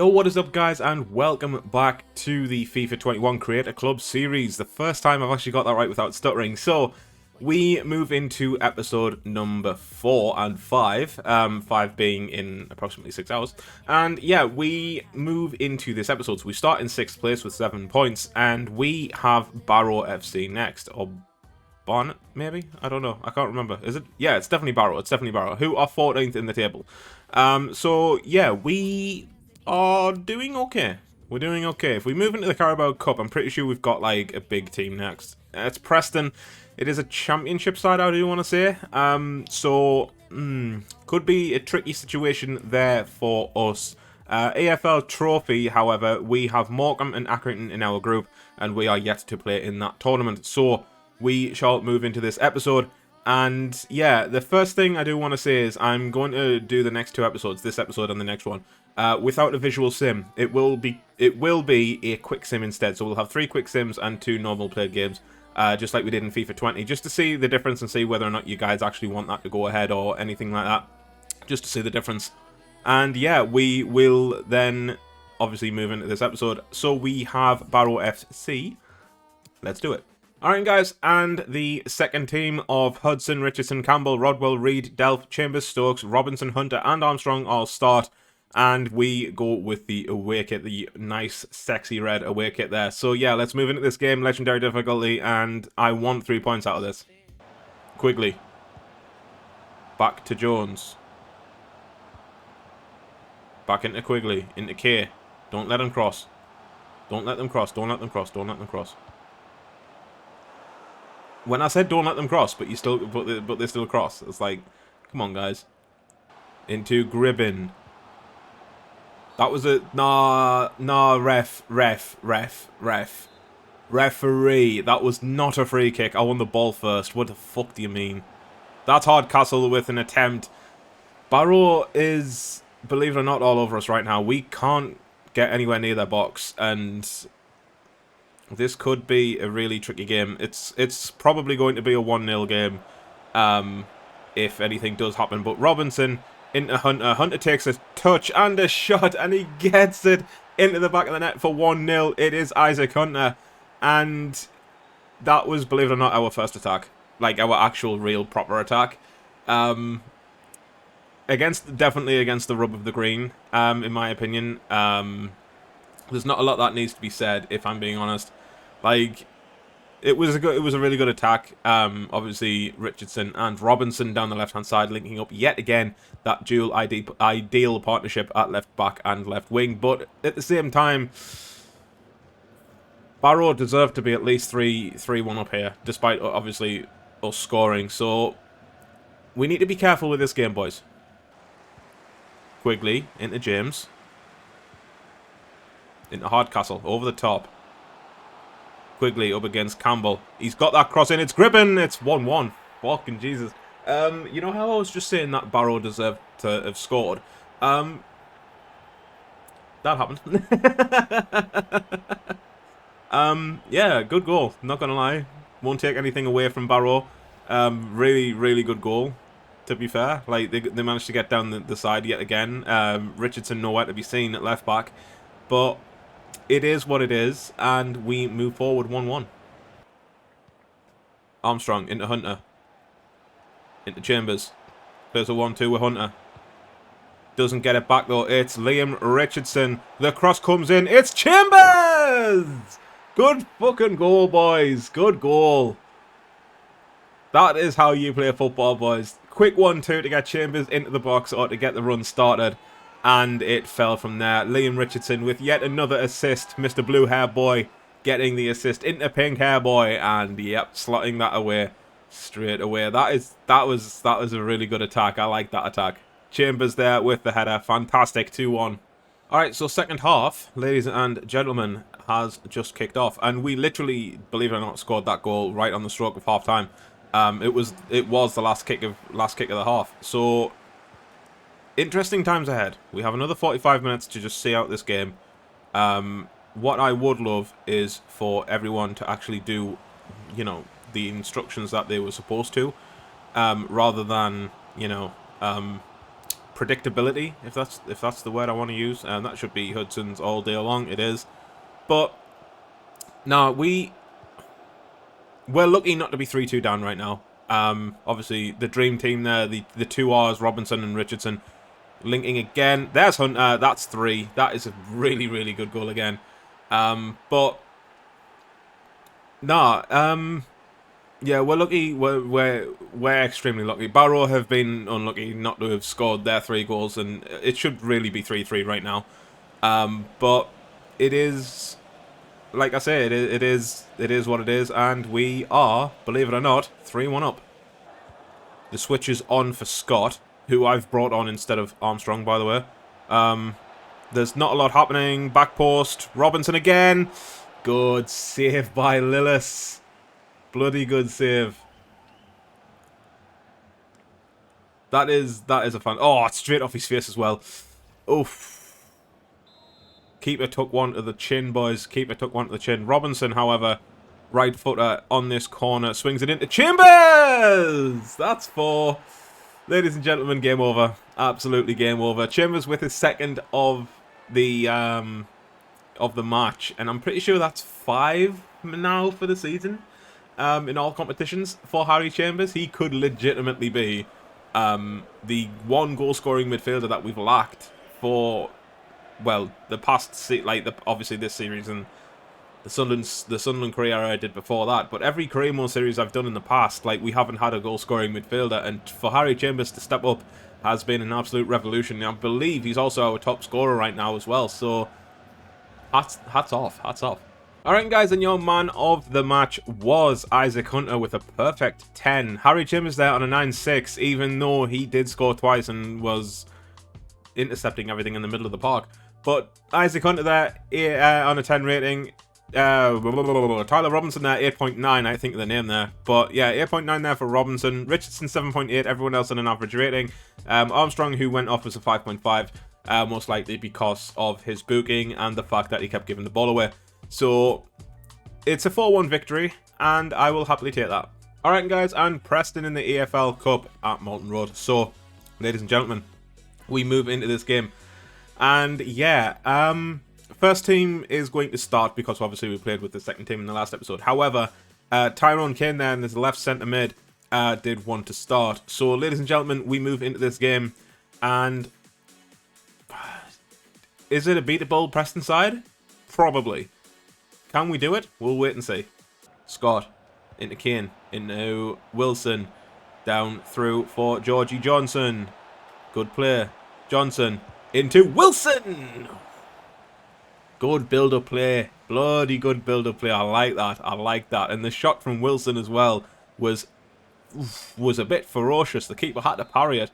what is up guys, and welcome back to the FIFA 21 Creator Club series. The first time I've actually got that right without stuttering. So, we move into episode number 4 and 5, 5 being in approximately 6 hours. And yeah, we move into this episode. So we start in 6th place with 7 points, and we have Barrow FC next, or Barnet, maybe? I don't know. I can't remember. Is it? Yeah, it's definitely Barrow. It's definitely Barrow, who are 14th in the table. So yeah, we are doing okay. We're doing okay. If we move into the Carabao Cup, I'm pretty sure we've got like a big team next. It's Preston. It is a championship side, I do want to say. Could be a tricky situation there for us. AFL Trophy, however, we have Morecambe and Accrington in our group, and we are yet to play in that tournament. So we shall move into this episode. And yeah, the first thing I do want to say is I'm going to do the next 2 episodes, this episode and the next one, without a visual sim. It will be a quick sim instead. So we'll have 3 quick sims and 2 normal played games, just like we did in FIFA 20, just to see the difference and see whether or not you guys actually want that to go ahead or anything like that, just to see the difference. And yeah, we will then obviously move into this episode. So we have Barrow FC. Let's do it. Alright guys, and the second team of Hudson, Richardson, Campbell, Rodwell, Reed, Delph, Chambers, Stokes, Robinson, Hunter and Armstrong all start. And we go with the away kit, the nice, sexy red away kit there. So yeah, let's move into this game, legendary difficulty, and I want 3 points out of this. Quigley. Back to Jones. Back into Quigley, into K. Don't let them cross. Don't let them cross, don't let them cross, don't let them cross. When I said don't let them cross, but they still cross. It's like, come on, guys. Into Gribbin. That was a referee. That was not a free kick. I won the ball first. What the fuck do you mean? That's Hardcastle with an attempt. Barrow is, believe it or not, all over us right now. We can't get anywhere near their box, and this could be a really tricky game. It's probably going to be a 1-0 game, if anything does happen. But Robinson into Hunter. Hunter takes a touch and a shot, and he gets it into the back of the net for 1-0. It is Isaac Hunter, and that was, believe it or not, our first attack. Like, our actual, real, proper attack. Definitely against the rub of the green, in my opinion. There's not a lot that needs to be said, if I'm being honest. Like, it was a really good attack. Obviously Richardson and Robinson down the left hand side linking up yet again, that dual ideal partnership at left back and left wing. But at the same time, Barrow deserved to be at least 3-1 up here, despite obviously us scoring. So we need to be careful with this game, boys. Quigley into James, into Hardcastle over the top. Quigley up against Campbell. He's got that cross in. It's Gribbin. It's 1-1. Fucking Jesus. You know how I was just saying that Barrow deserved to have scored? That happened. Yeah, good goal. Not gonna lie. Won't take anything away from Barrow. Really, really good goal, to be fair. Like, they managed to get down the side yet again. Richardson nowhere to be seen at left back. But it is what it is, and we move forward 1-1. Armstrong into Hunter. Into Chambers. There's a 1-2 with Hunter. Doesn't get it back though. It's Liam Richardson. The cross comes in. It's Chambers! Good fucking goal, boys. Good goal. That is how you play football, boys. Quick 1-2 to get Chambers into the box or to get the run started. And it fell from there. Liam Richardson with yet another assist. Mr. Blue Hair Boy getting the assist into Pink Hair Boy, and yep, slotting that away straight away. That was a really good attack. I like that attack. Chambers there with the header. Fantastic. 2-1. Alright, so second half, ladies and gentlemen, has just kicked off, and we literally, believe it or not, scored that goal right on the stroke of half time. It was the last kick of the half. So interesting times ahead. We have another 45 minutes to just see out this game. What I would love is for everyone to actually do, you know, the instructions that they were supposed to, rather than, you know, predictability, if that's the word I want to use. And that should be Hudson's all day long. It is. But no, we're lucky not to be 3-2 down right now. Obviously, the dream team there, the two R's, Robinson and Richardson, linking again. There's Hunter. That's 3. That is a really, really good goal again. But nah, yeah, we're lucky. We're extremely lucky. Barrow have been unlucky not to have scored their 3 goals, and it should really be 3-3 right now. But it is, like I say, it is what it is, and we are, believe it or not, 3-1 up. The switch is on for Scott, who I've brought on instead of Armstrong, by the way. There's not a lot happening. Back post, Robinson again. Good save by Lillis. Bloody good save. That is a fun. Oh, it's straight off his face as well. Oof. Keeper took one to the chin, boys. Keeper took one to the chin. Robinson, however, right footer on this corner, swings it into Chambers. That's 4. Ladies and gentlemen, game over. Absolutely game over. Chambers with his second of the match, and I'm pretty sure that's 5 now for the season. In all competitions for Harry Chambers. He could legitimately be the one goal-scoring midfielder that we've lacked for, well, the past, obviously this series and the Sunderland career I did before that. But every career mode series I've done in the past, like, we haven't had a goal-scoring midfielder, and for Harry Chambers to step up has been an absolute revolution. I believe he's also our top scorer right now as well, so hats off. Alright guys, and your man of the match was Isaac Hunter with a perfect 10. Harry Chambers there on a 9-6, even though he did score twice and was intercepting everything in the middle of the park. But Isaac Hunter there on a 10 rating. Tyler Robinson there, 8.9, I think the name there. But yeah, 8.9 there for Robinson. Richardson, 7.8, everyone else on an average rating. Armstrong, who went off, was a 5.5, most likely because of his booking and the fact that he kept giving the ball away. So, it's a 4-1 victory, and I will happily take that. Alright guys, and Preston in the EFL Cup at Malton Road. So, ladies and gentlemen, we move into this game. And yeah, first team is going to start because obviously we played with the second team in the last episode. However, Tyrone Kane there in this left centre mid did want to start. So, ladies and gentlemen, we move into this game, and is it a beatable Preston side? Probably. Can we do it? We'll wait and see. Scott into Kane, into Wilson, down through for Georgie Johnson. Good play. Johnson into Wilson. Good build-up play. Bloody good build-up play. I like that. And the shot from Wilson as well was a bit ferocious. The keeper had to parry it.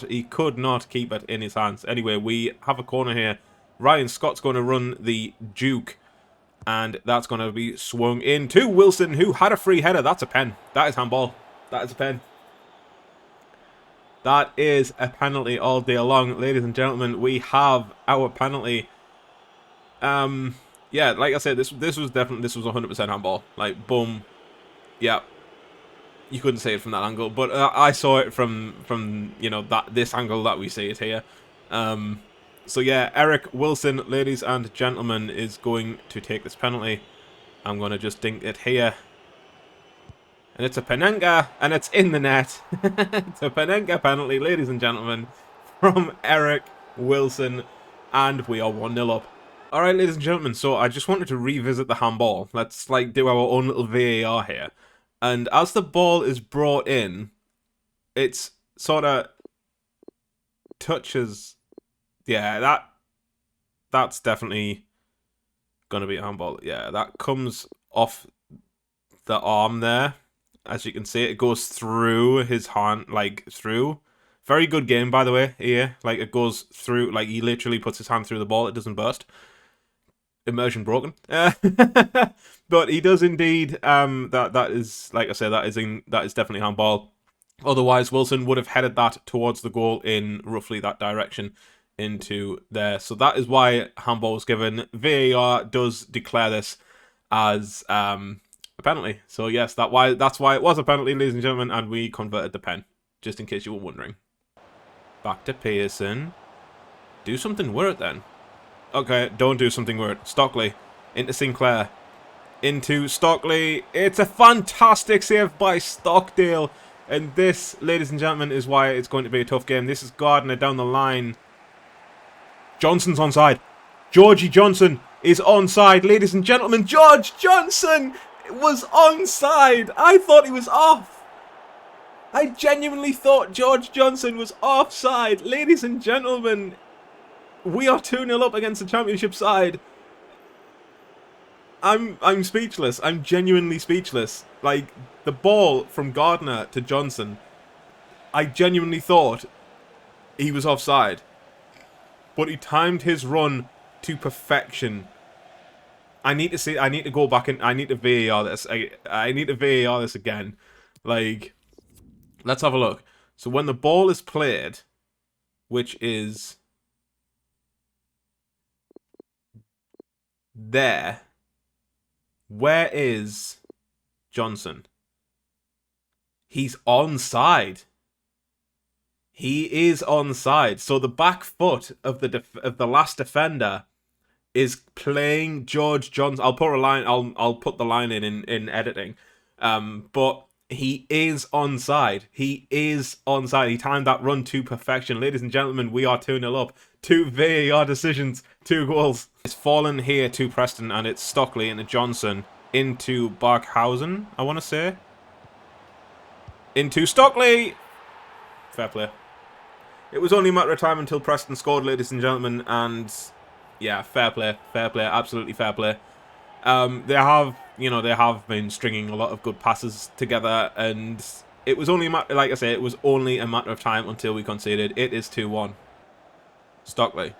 He could not keep it in his hands. Anyway, we have a corner here. Ryan Scott's going to run the Duke. And that's going to be swung into Wilson, who had a free header. That's a pen. That is handball. That is a pen. That is a penalty all day long. Ladies and gentlemen, we have our penalty. Yeah, like I said, this was 100% handball. Like, boom. Yeah. You couldn't see it from that angle, but I saw it from you know, this angle that we see it here. So yeah, Eric Wilson, ladies and gentlemen, is going to take this penalty. I'm going to just dink it here. And it's a Penenga, and it's in the net. It's a Penenga penalty, ladies and gentlemen, from Eric Wilson. And we are 1-0 up. Alright, ladies and gentlemen, so I just wanted to revisit the handball. Let's, like, do our own little VAR here. And as the ball is brought in, it's sort of touches... Yeah, that's definitely going to be a handball. Yeah, that comes off the arm there. As you can see, it goes through his hand, like, through. Very good game, by the way, here. Like, it goes through, like, he literally puts his hand through the ball. It doesn't burst. Immersion broken. But he does indeed, that is, like I said, that is definitely handball. Otherwise, Wilson would have headed that towards the goal in roughly that direction. Into there, so that is why handball was given. VAR does declare this as a penalty. So yes, that's why it was a penalty, ladies and gentlemen, and we converted the pen, just in case you were wondering. Back to Pearson. Do something weird then. Okay, don't do something weird. Stockley. Into Sinclair. Into Stockley. It's a fantastic save by Stockdale. And this, ladies and gentlemen, is why it's going to be a tough game. This is Gardner down the line. Johnson's onside. Georgie Johnson is onside. Ladies and gentlemen, George Johnson was onside. I thought he was off. I genuinely thought George Johnson was offside. Ladies and gentlemen, we are 2-0 up against the championship side. I'm speechless. I'm genuinely speechless. Like, the ball from Gardner to Johnson, I genuinely thought he was offside. But he timed his run to perfection. I need to go back and I need to VAR this. I need to VAR this again. Like, let's have a look. So when the ball is played, which is there, where is Johnson? He's onside. He is onside. So the back foot of the last defender is playing George Johnson. I'll put a line. I'll put the line in editing. But he is onside. He is onside. He timed that run to perfection. Ladies and gentlemen, we are 2-0 up. 2 VAR decisions, 2 goals. It's fallen here to Preston, and it's Stockley into Johnson into Barkhausen, I want to say. Into Stockley. Fair play. It was only a matter of time until Preston scored, ladies and gentlemen, and yeah, fair play, absolutely fair play. They have been stringing a lot of good passes together, and it was only like I say, it was only a matter of time until we conceded. It is 2-1. Stockley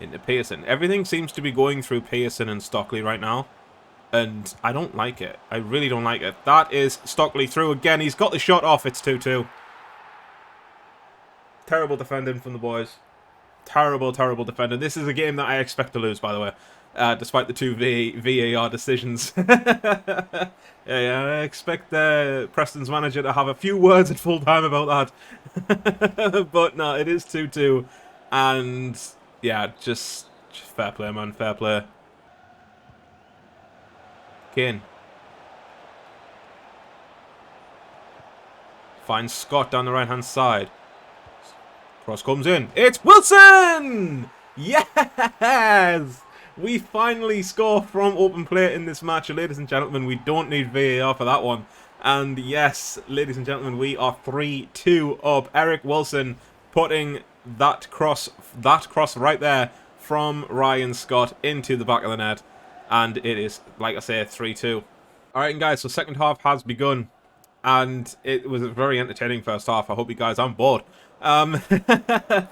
into Pearson. Everything seems to be going through Pearson and Stockley right now, and I don't like it. I really don't like it. That is Stockley through again. He's got the shot off. It's 2-2. Terrible defending from the boys. Terrible defending. This is a game that I expect to lose, by the way, despite the 2 VAR decisions. Yeah, I expect Preston's manager to have a few words at full time about that. But no, it is 2-2, and yeah, just fair play, man, fair play. Kane finds Scott down the right hand side. Cross comes in. It's Wilson! Yes! We finally score from open play in this match. Ladies and gentlemen, we don't need VAR for that one. And yes, ladies and gentlemen, we are 3-2 up. Eric Wilson putting that cross right there from Ryan Scott into the back of the net. And it is, like I say, 3-2. Alright, guys, so second half has begun. And it was a very entertaining first half. I hope you guys aren't bored. For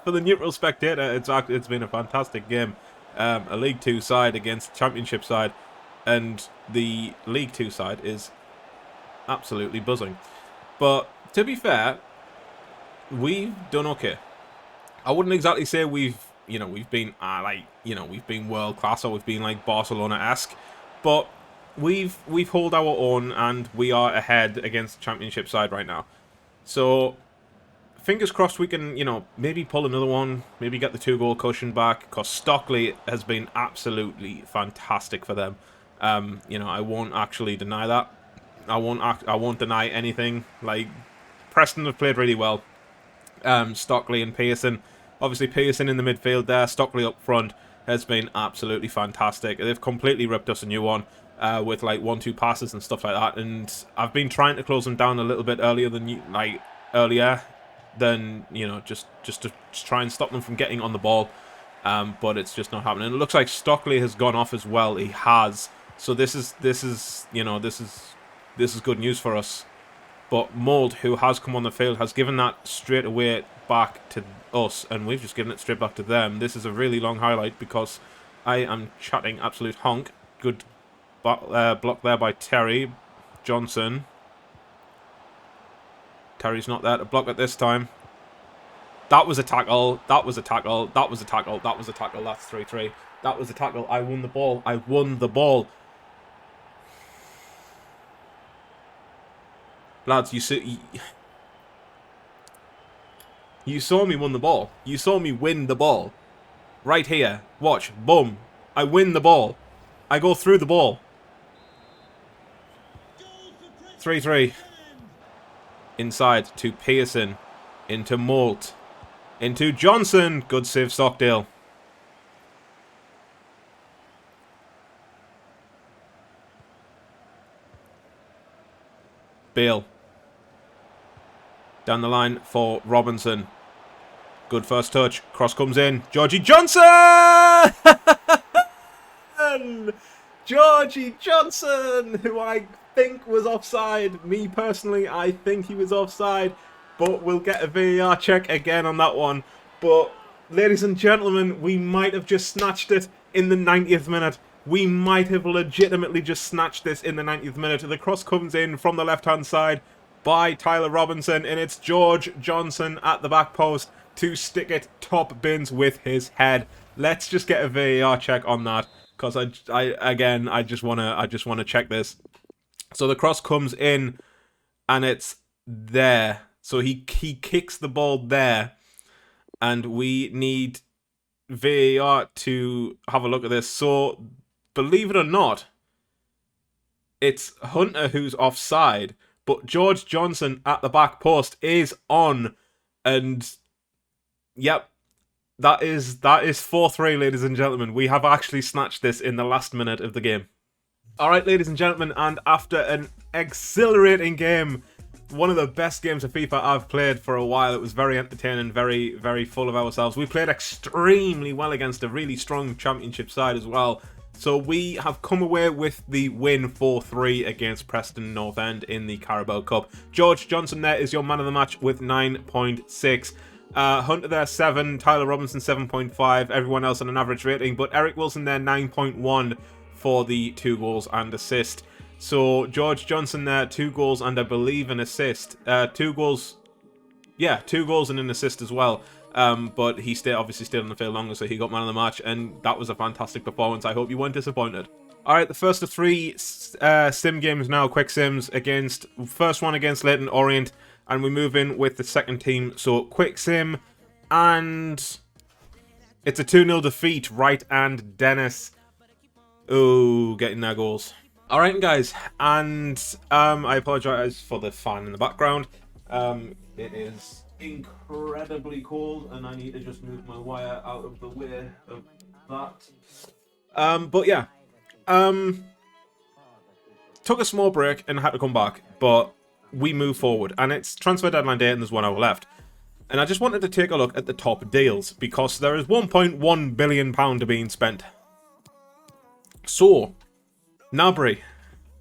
the neutral spectator, it's been a fantastic game. A League 2 side against Championship side, and the League 2 side is absolutely buzzing. But to be fair, we've done okay. I wouldn't exactly say we've been we've been world class or we've been like Barcelona-esque, but we've held our own and we are ahead against the Championship side right now. So fingers crossed we can, maybe pull another one, maybe get the 2-goal cushion back, because Stockley has been absolutely fantastic for them. I won't actually deny that. I won't deny anything. Like, Preston have played really well. Stockley and Pearson. Obviously, Pearson in the midfield there, Stockley up front has been absolutely fantastic. They've completely ripped us a new one with like 1-2 passes and stuff like that. And I've been trying to close them down a little bit earlier than just to try and stop them from getting on the ball, but it's just not happening. It looks like Stockley has gone off as well. He has, so this is good news for us. But Mould, who has come on the field, has given that straight away back to us, and we've just given it straight back to them. This is a really long highlight because I am chatting absolute honk. Good block there by Terry Johnson. Terry's not there to block it this time. That was a tackle. That was a tackle. That was a tackle. That was a tackle. That's 3-3. That was a tackle. I won the ball. I won the ball. Lads, you see... You saw me win the ball. You saw me win the ball. Right here. Watch. Boom. I win the ball. I go through the ball. 3-3. Inside to Pearson. Into Molt. Into Johnson. Good save, Stockdale. Bale. Down the line for Robinson. Good first touch. Cross comes in. Georgie Johnson! Georgie Johnson, who I think was offside. Me personally, I think he was offside. But we'll get a VAR check again on that one. But, ladies and gentlemen, we might have just snatched it in the 90th minute. We might have legitimately just snatched this in the 90th minute. The cross comes in from the left-hand side by Tyler Robinson, and it's George Johnson at the back post to stick it top bins with his head. Let's just get a VAR check on that, because I just wanna check this. So the cross comes in, and it's there. So he kicks the ball there, and we need VAR to have a look at this. So, believe it or not, it's Hunter who's offside, but George Johnson at the back post is on, and yep, that is 4-3, ladies and gentlemen. We have actually snatched this in the last minute of the game. Alright, ladies and gentlemen, and after an exhilarating game, one of the best games of FIFA I've played for a while. It was very entertaining, very, very full of ourselves. We played extremely well against a really strong championship side as well. So we have come away with the win 4-3 against Preston North End in the Carabao Cup. George Johnson there is your man of the match with 9.6. Hunter there 7, Tyler Robinson 7.5, everyone else on an average rating, but Eric Wilson there 9.1 for the 2 goals and assist. So, George Johnson there, 2 goals and I believe an assist. 2 goals, yeah, 2 goals and an assist as well. But he obviously stayed on the field longer, so he got man of the match, and that was a fantastic performance. I hope you weren't disappointed. Alright, the first of 3 sim games now, quick sims, first one against Leyton Orient, and we move in with the second team. So, quick sim, and it's a 2-0 defeat, Wright and Dennis. Oh, getting their goals. Alright guys, and I apologise for the fan in the background. It is incredibly cold and I need to just move my wire out of the way of that. But yeah, took a small break and had to come back, but we move forward, and it's transfer deadline day and there's 1 hour left. And I just wanted to take a look at the top deals, because there is £1.1 billion being spent. So, Gnabry.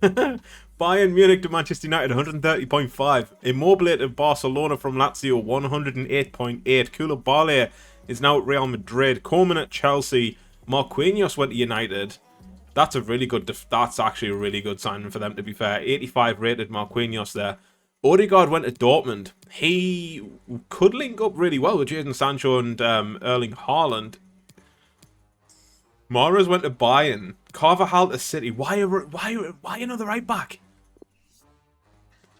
Bayern Munich to Manchester United, 130.5. Immobile to Barcelona from Lazio, 108.8. Koulibaly is now at Real Madrid. Coleman at Chelsea. Marquinhos went to United. That's a really good. That's actually a really good signing for them, to be fair. 85 rated Marquinhos there. Odegaard went to Dortmund. He could link up really well with Jadon Sancho and Erling Haaland. Mahrez went to Bayern. Carvajal to City. Why another right back?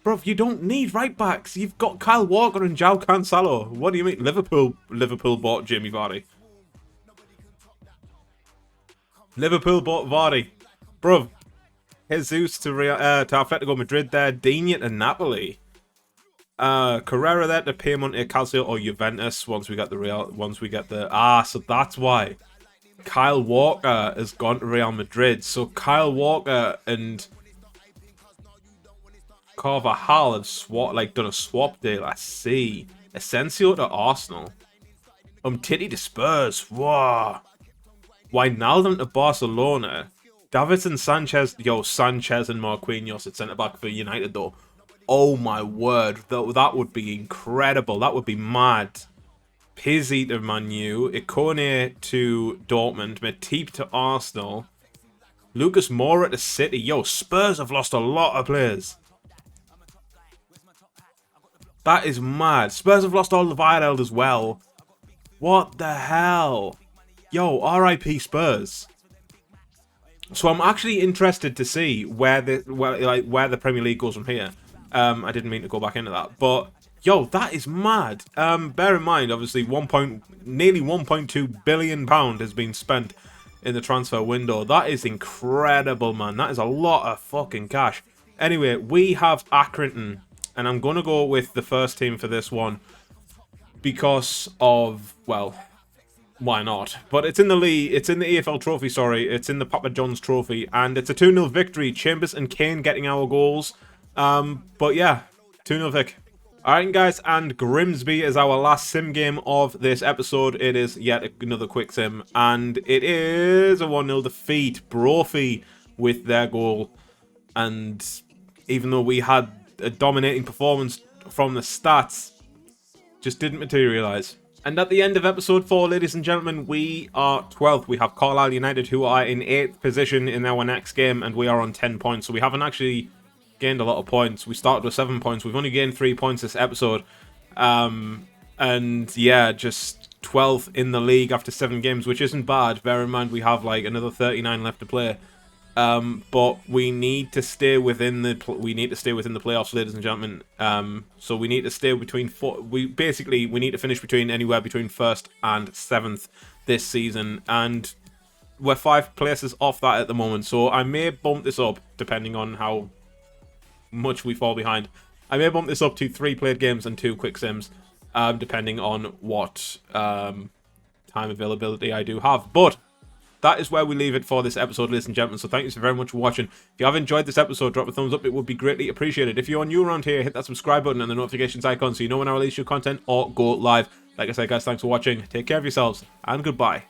Bro, you don't need right backs. You've got Kyle Walker and João Cancelo. What do you mean? Liverpool bought Jamie Vardy. Liverpool bought Vardy. Bro, Jesus to Atletico Madrid there. Digne to Napoli. Carrera there to Piemonte Calcio or Juventus once we get the so that's why Kyle Walker has gone to Real Madrid. So Kyle Walker and Carvajal have done a swap deal. I see. Asensio to Arsenal. Titty to Spurs. Wow. Wijnaldum to Barcelona. Davinson Sanchez. Yo, Sanchez and Marquinhos at centre back for United though. Oh my word. That would be incredible. That would be mad. Pizzi to Man U, Ikone to Dortmund, Matip to Arsenal, Lucas Moura to City. Yo, Spurs have lost a lot of players. That is mad. Spurs have lost Alderweireld as well. What the hell? Yo, RIP Spurs. So I'm actually interested to see where the Premier League goes from here. I didn't mean to go back into that, but Yo, that is mad. Bear in mind, obviously, nearly 1.2 billion pound has been spent in the transfer window. That is incredible, man. That is a lot of fucking cash. Anyway, we have Accrington, and I'm gonna go with the first team for this one because of, well, why not? But it's in the league, it's in the EFL trophy, sorry, it's in the Papa John's trophy, and it's a 2-0 victory. Chambers and Kane getting our goals. But yeah, 2-0 Vic. Alright guys, and Grimsby is our last sim game of this episode. It is yet another quick sim, and it is a 1-0 defeat. Brophy with their goal, and even though we had a dominating performance from the stats, just didn't materialise. And at the end of episode 4, ladies and gentlemen, we are 12th. We have Carlisle United, who are in 8th position in our next game, and we are on 10 points. So we haven't actually gained a lot of points. We started with 7 points. We've only gained 3 points this episode. And yeah, just 12th in the league after 7 games, which isn't bad. Bear in mind, we have like another 39 left to play. But we need to stay within the playoffs, ladies and gentlemen. So we need to stay between we need to finish between anywhere between 1st and 7th this season, and we're 5 places off that at the moment. So I may bump this up depending on how much we fall behind. I may bump this up to 3 played games and 2 quick sims, depending on what time availability I do have. But that is where we leave it for this episode, ladies and gentlemen. So thank you so very much for watching. If you have enjoyed this episode, drop a thumbs up. It would be greatly appreciated. If you're new around here, hit that subscribe button and the notifications icon so you know when I release new content or go live. Like I said, guys, thanks for watching. Take care of yourselves, and goodbye.